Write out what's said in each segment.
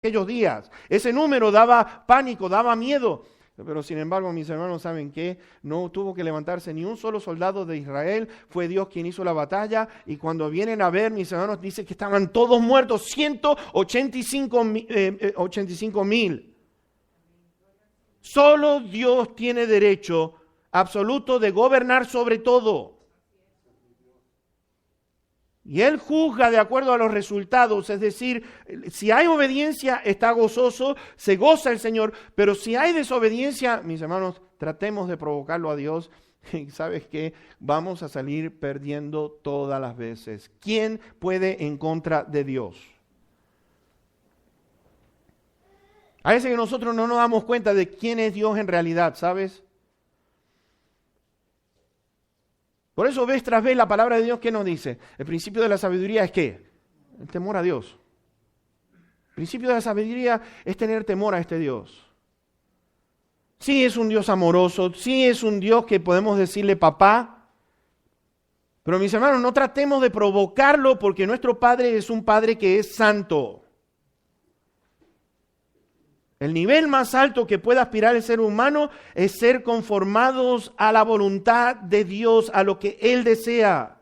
aquellos días. Ese número daba pánico, daba miedo. Pero sin embargo, mis hermanos, ¿saben qué? No tuvo que levantarse ni un solo soldado de Israel. Fue Dios quien hizo la batalla. Y cuando vienen a ver, mis hermanos, dice que estaban todos muertos. 185,000. Solo Dios tiene derecho absoluto de gobernar sobre todo. Y Él juzga de acuerdo a los resultados, es decir, si hay obediencia está gozoso, se goza el Señor, pero si hay desobediencia, mis hermanos, tratemos de provocarlo a Dios y ¿sabes qué? Vamos a salir perdiendo todas las veces. ¿Quién puede en contra de Dios? A veces que nosotros no nos damos cuenta de quién es Dios en realidad, ¿sabes? Por eso vez tras vez la palabra de Dios, ¿qué nos dice? El principio de la sabiduría es ¿qué? El temor a Dios. El principio de la sabiduría es tener temor a este Dios. Sí es un Dios amoroso, sí es un Dios que podemos decirle papá, pero mis hermanos, no tratemos de provocarlo porque nuestro Padre es un Padre que es santo. El nivel más alto que puede aspirar el ser humano es ser conformados a la voluntad de Dios, a lo que Él desea.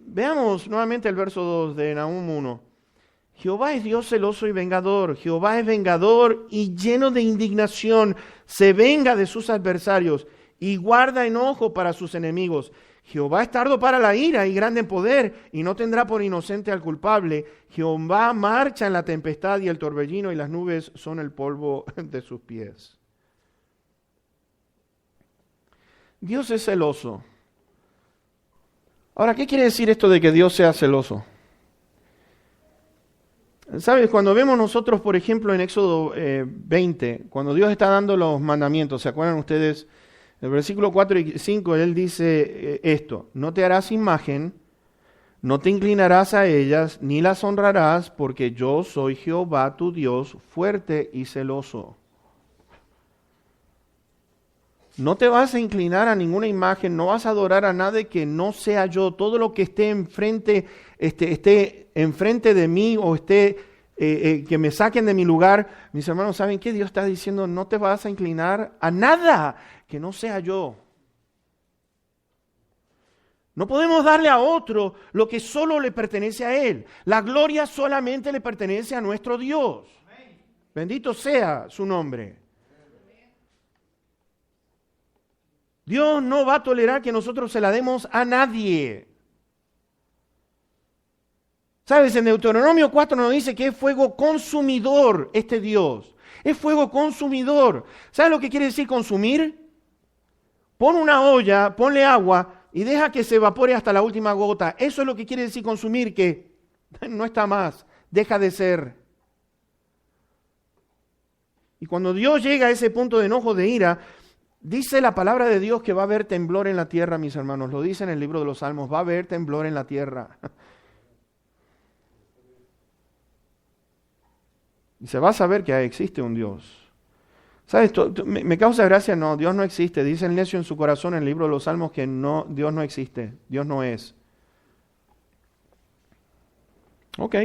Veamos nuevamente el verso 2 de Nahum 1. Jehová es Dios celoso y vengador. Jehová es vengador y lleno de indignación. Se venga de sus adversarios y guarda enojo para sus enemigos. Jehová es tardo para la ira y grande en poder, y no tendrá por inocente al culpable. Jehová marcha en la tempestad y el torbellino, y las nubes son el polvo de sus pies. Dios es celoso. Ahora, ¿qué quiere decir esto de que Dios sea celoso? ¿Sabes? Cuando vemos nosotros, por ejemplo, en Éxodo 20, cuando Dios está dando los mandamientos, ¿se acuerdan ustedes? En el versículo 4 y 5, Él dice esto: no te harás imagen, no te inclinarás a ellas, ni las honrarás, porque yo soy Jehová tu Dios, fuerte y celoso. No te vas a inclinar a ninguna imagen, no vas a adorar a nada que no sea yo. Todo lo que esté enfrente de mí o que me saquen de mi lugar. Mis hermanos, ¿saben qué? Dios está diciendo, no te vas a inclinar a nada que no sea yo. No podemos darle a otro lo que solo le pertenece a Él. La gloria solamente le pertenece a nuestro Dios. Bendito sea su nombre. Dios no va a tolerar que nosotros se la demos a nadie. ¿Sabes? En Deuteronomio 4 nos dice que es fuego consumidor este Dios. Es fuego consumidor. ¿Sabes lo que quiere decir consumir? Pon una olla, ponle agua y deja que se evapore hasta la última gota. Eso es lo que quiere decir consumir, que no está más, deja de ser. Y cuando Dios llega a ese punto de enojo, de ira, dice la palabra de Dios que va a haber temblor en la tierra, mis hermanos. Lo dice en el libro de los Salmos, va a haber temblor en la tierra. Y se va a saber que existe un Dios. ¿Sabes? Me causa gracia, no, Dios no existe. Dice el necio en su corazón en el libro de los Salmos que no, Dios no existe, Dios no es. Ok.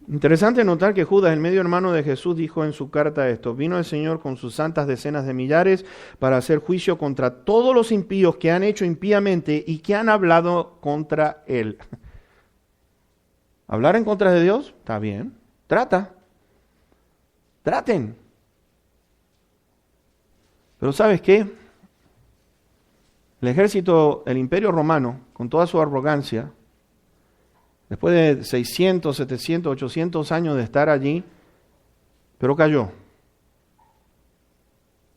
Interesante notar que Judas, el medio hermano de Jesús, dijo en su carta esto: vino el Señor con sus santas decenas de millares para hacer juicio contra todos los impíos que han hecho impíamente y que han hablado contra Él. ¿Hablar en contra de Dios? Está bien. Traten. Pero ¿sabes qué? El ejército, el imperio romano, con toda su arrogancia, después de 600, 700, 800 años de estar allí, pero cayó.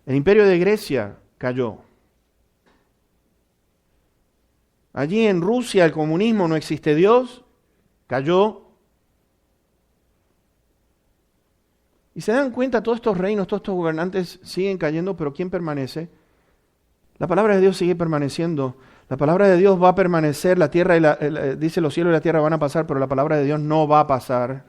El imperio de Grecia cayó. Allí en Rusia el comunismo, no existe Dios, cayó. Y se dan cuenta, todos estos reinos, todos estos gobernantes siguen cayendo, pero ¿quién permanece? La palabra de Dios sigue permaneciendo. La palabra de Dios va a permanecer. La tierra dice los cielos y la tierra van a pasar, pero la palabra de Dios no va a pasar.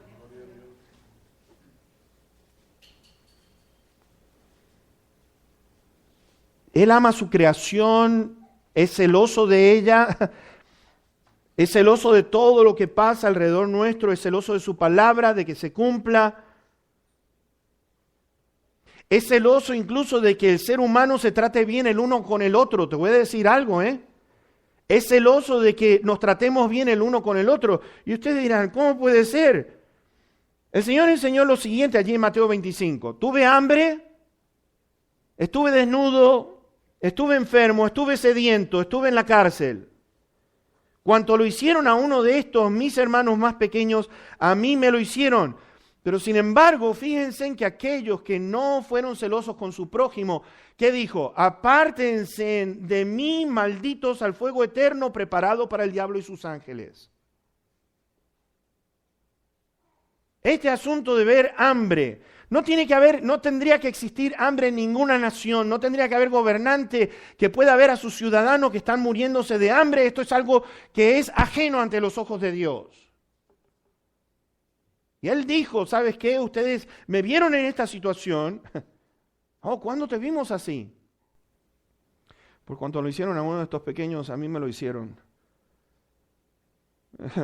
Él ama su creación, es celoso de ella. Es celoso de todo lo que pasa alrededor nuestro, es celoso de su palabra, de que se cumpla. Es celoso incluso de que el ser humano se trate bien el uno con el otro. Te voy a decir algo, Es celoso de que nos tratemos bien el uno con el otro. Y ustedes dirán, ¿cómo puede ser? El Señor enseñó lo siguiente allí en Mateo 25. Tuve hambre, estuve desnudo, estuve enfermo, estuve sediento, estuve en la cárcel. Cuanto lo hicieron a uno de estos, mis hermanos más pequeños, a mí me lo hicieron. Pero sin embargo, fíjense en que aquellos que no fueron celosos con su prójimo, ¿qué dijo? Apártense de mí, malditos, al fuego eterno preparado para el diablo y sus ángeles. Este asunto de ver hambre, no tendría que existir hambre en ninguna nación, no tendría que haber gobernante que pueda ver a sus ciudadanos que están muriéndose de hambre. Esto es algo que es ajeno ante los ojos de Dios. Y Él dijo, ¿sabes qué? Ustedes me vieron en esta situación. ¿Cuándo te vimos así? Por cuanto lo hicieron a uno de estos pequeños, a mí me lo hicieron.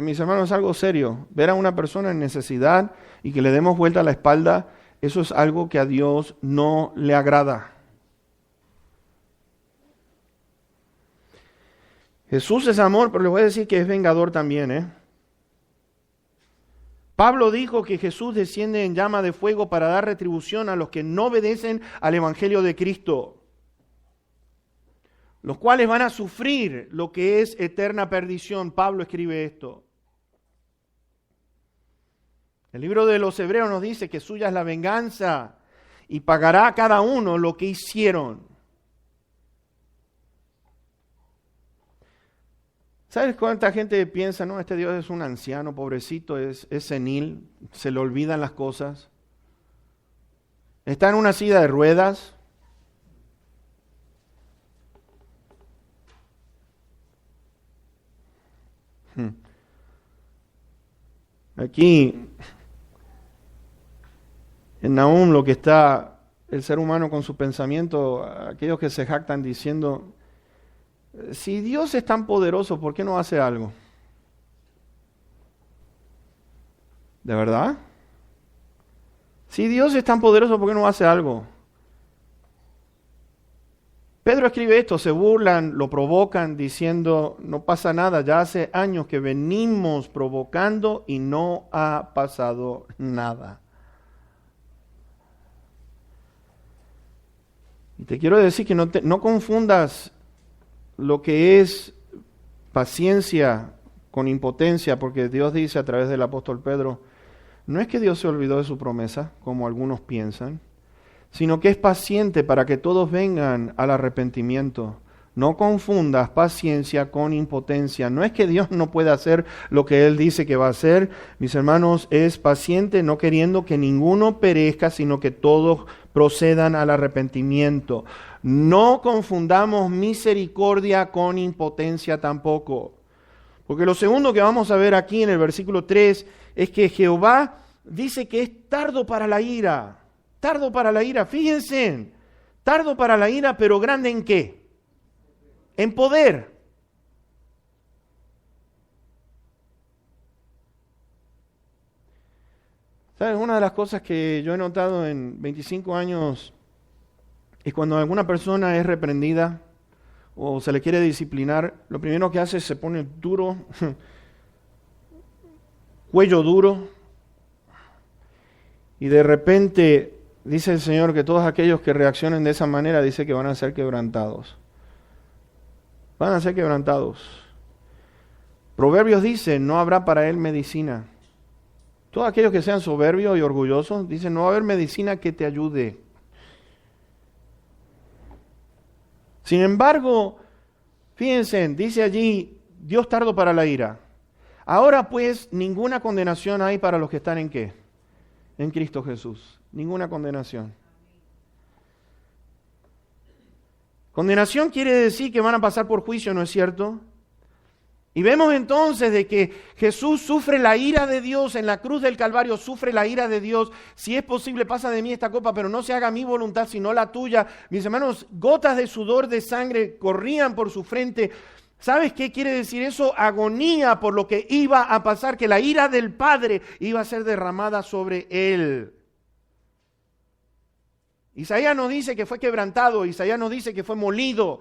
Mis hermanos, es algo serio. Ver a una persona en necesidad y que le demos vuelta a la espalda, eso es algo que a Dios no le agrada. Jesús es amor, pero les voy a decir que es vengador también, Pablo dijo que Jesús desciende en llama de fuego para dar retribución a los que no obedecen al Evangelio de Cristo, los cuales van a sufrir lo que es eterna perdición. Pablo escribe esto. El libro de los Hebreos nos dice que suya es la venganza y pagará a cada uno lo que hicieron. ¿Sabes cuánta gente piensa, no, este Dios es un anciano, pobrecito, es senil, se le olvidan las cosas? Está en una silla de ruedas. Aquí, en Nahum, lo que está el ser humano con su pensamiento, aquellos que se jactan diciendo, si Dios es tan poderoso, ¿por qué no hace algo? ¿De verdad? Si Dios es tan poderoso, ¿por qué no hace algo? Pedro escribe esto, se burlan, lo provocan diciendo, no pasa nada, ya hace años que venimos provocando y no ha pasado nada. Y te quiero decir que no confundas lo que es paciencia con impotencia, porque Dios dice a través del apóstol Pedro, no es que Dios se olvidó de su promesa, como algunos piensan, sino que es paciente para que todos vengan al arrepentimiento. No confundas paciencia con impotencia. No es que Dios no pueda hacer lo que Él dice que va a hacer. Mis hermanos, es paciente no queriendo que ninguno perezca, sino que todos procedan al arrepentimiento. No confundamos misericordia con impotencia tampoco. Porque lo segundo que vamos a ver aquí en el versículo 3 es que Jehová dice que es tardo para la ira. Tardo para la ira, fíjense, tardo para la ira, pero grande ¿en qué? En poder. ¿Sabes? Una de las cosas que yo he notado en 25 años es cuando alguna persona es reprendida o se le quiere disciplinar, lo primero que hace es se pone duro, cuello duro, y de repente dice el Señor que todos aquellos que reaccionen de esa manera, dice que van a ser quebrantados. Van a ser quebrantados. Proverbios dice, no habrá para él medicina. Todos aquellos que sean soberbios y orgullosos, dicen, no va a haber medicina que te ayude. Sin embargo, fíjense, dice allí, Dios tardo para la ira. Ahora pues, ninguna condenación hay para los que están ¿en qué? En Cristo Jesús. Ninguna condenación. Condenación quiere decir que van a pasar por juicio, ¿no es cierto? Y vemos entonces de que Jesús sufre la ira de Dios en la cruz del Calvario, sufre la ira de Dios. Si es posible, pasa de mí esta copa, pero no se haga mi voluntad, sino la tuya. Mis hermanos, gotas de sudor, de sangre corrían por su frente. ¿Sabes qué quiere decir eso? Agonía por lo que iba a pasar, que la ira del Padre iba a ser derramada sobre él. Isaías nos dice que fue quebrantado, Isaías nos dice que fue molido,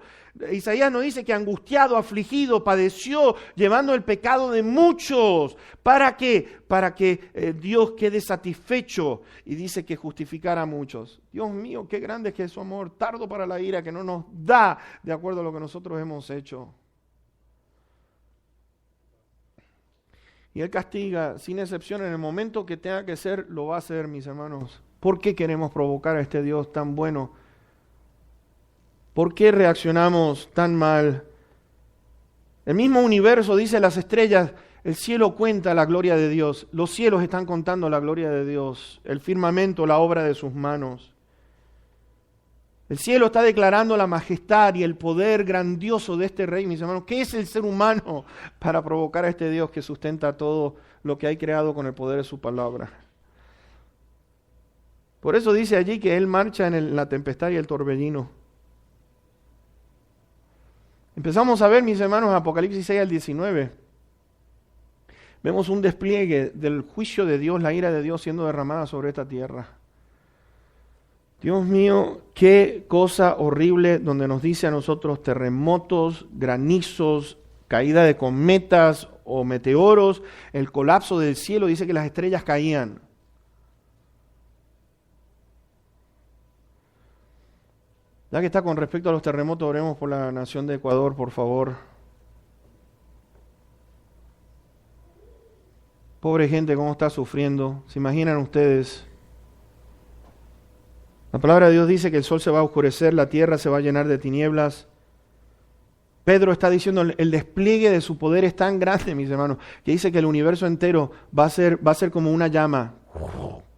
Isaías nos dice que angustiado, afligido, padeció, llevando el pecado de muchos. ¿Para qué? Para que Dios quede satisfecho, y dice que justificara a muchos. Dios mío, qué grande es que es su amor, tardo para la ira, que no nos da de acuerdo a lo que nosotros hemos hecho. Y Él castiga sin excepción en el momento que tenga que ser, lo va a hacer, mis hermanos. ¿Por qué queremos provocar a este Dios tan bueno? ¿Por qué reaccionamos tan mal? El mismo universo, dice las estrellas, el cielo cuenta la gloria de Dios. Los cielos están contando la gloria de Dios. El firmamento, la obra de sus manos. El cielo está declarando la majestad y el poder grandioso de este Rey, mis hermanos. ¿Qué es el ser humano para provocar a este Dios que sustenta todo lo que hay creado con el poder de su palabra? Por eso dice allí que Él marcha en la tempestad y el torbellino. Empezamos a ver, mis hermanos, Apocalipsis 6 al 19. Vemos un despliegue del juicio de Dios, la ira de Dios siendo derramada sobre esta tierra. Dios mío, qué cosa horrible, donde nos dice a nosotros terremotos, granizos, caída de cometas o meteoros, el colapso del cielo, dice que las estrellas caían. Ya que está con respecto a los terremotos, oremos por la nación de Ecuador, por favor. Pobre gente, cómo está sufriendo. ¿Se imaginan ustedes? La palabra de Dios dice que el sol se va a oscurecer, la tierra se va a llenar de tinieblas. Pedro está diciendo el despliegue de su poder es tan grande, mis hermanos, que dice que el universo entero va a ser como una llama,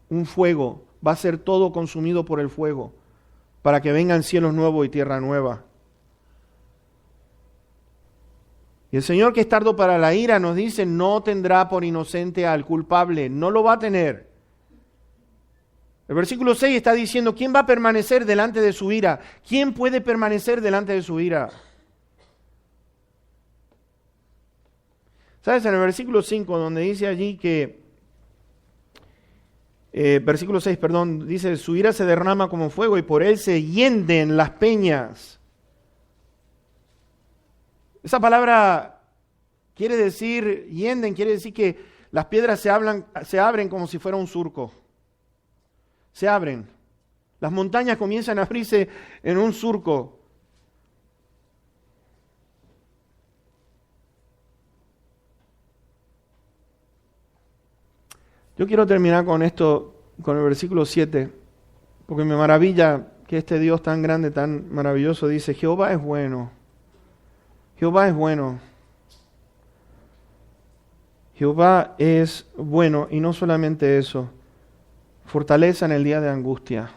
un fuego, va a ser todo consumido por el fuego, para que vengan cielos nuevos y tierra nueva. Y el Señor, que es tardo para la ira, nos dice, no tendrá por inocente al culpable, no lo va a tener. El versículo 6 está diciendo, ¿quién va a permanecer delante de su ira? ¿Quién puede permanecer delante de su ira? ¿Sabes? En el versículo 5, donde dice allí que, versículo 6, perdón, dice, su ira se derrama como fuego y por él se hienden las peñas. Esa palabra quiere decir, hienden, quiere decir que las piedras se abren como si fuera un surco. Se abren. Las montañas comienzan a abrirse en un surco. Yo quiero terminar con esto, con el versículo 7, porque me maravilla que este Dios tan grande, tan maravilloso, dice, Jehová es bueno. Jehová es bueno. Jehová es bueno, y no solamente eso, fortaleza en el día de angustia.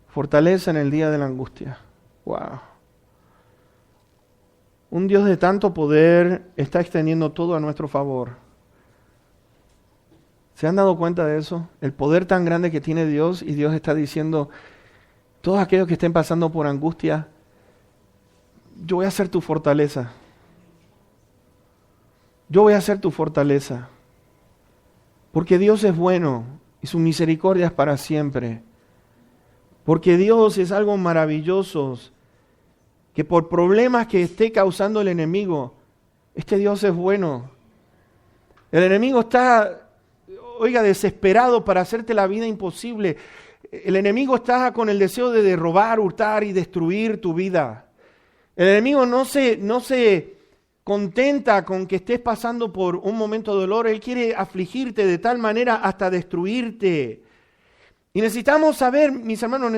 Fortaleza en el día de la angustia. Wow. Un Dios de tanto poder está extendiendo todo a nuestro favor. ¿Se han dado cuenta de eso? El poder tan grande que tiene Dios, y Dios está diciendo, todos aquellos que estén pasando por angustia, yo voy a ser tu fortaleza. Yo voy a ser tu fortaleza. Porque Dios es bueno y su misericordia es para siempre. Porque Dios es algo maravilloso, que por problemas que esté causando el enemigo, este Dios es bueno. El enemigo está, desesperado para hacerte la vida imposible. El enemigo está con el deseo de robar, hurtar y destruir tu vida. El enemigo no se contenta con que estés pasando por un momento de dolor. Él quiere afligirte de tal manera hasta destruirte. Y necesitamos saber, mis hermanos,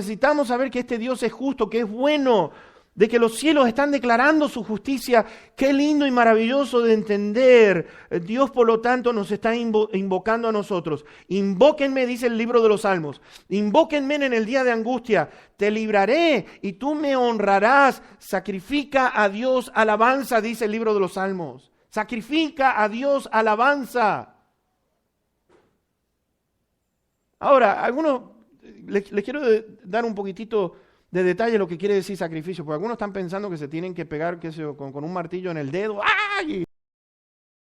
que este Dios es justo, que es bueno, de que los cielos están declarando su justicia. Qué lindo y maravilloso de entender. Dios, por lo tanto, nos está invocando a nosotros. Invóquenme, dice el libro de los Salmos. Invóquenme en el día de angustia. Te libraré y tú me honrarás. Sacrifica a Dios alabanza, dice el libro de los Salmos. Sacrifica a Dios alabanza. Ahora, algunos les quiero dar un poquitito de detalle lo que quiere decir sacrificio, porque algunos están pensando que se tienen que pegar, qué sé yo, con un martillo en el dedo, ¡ay!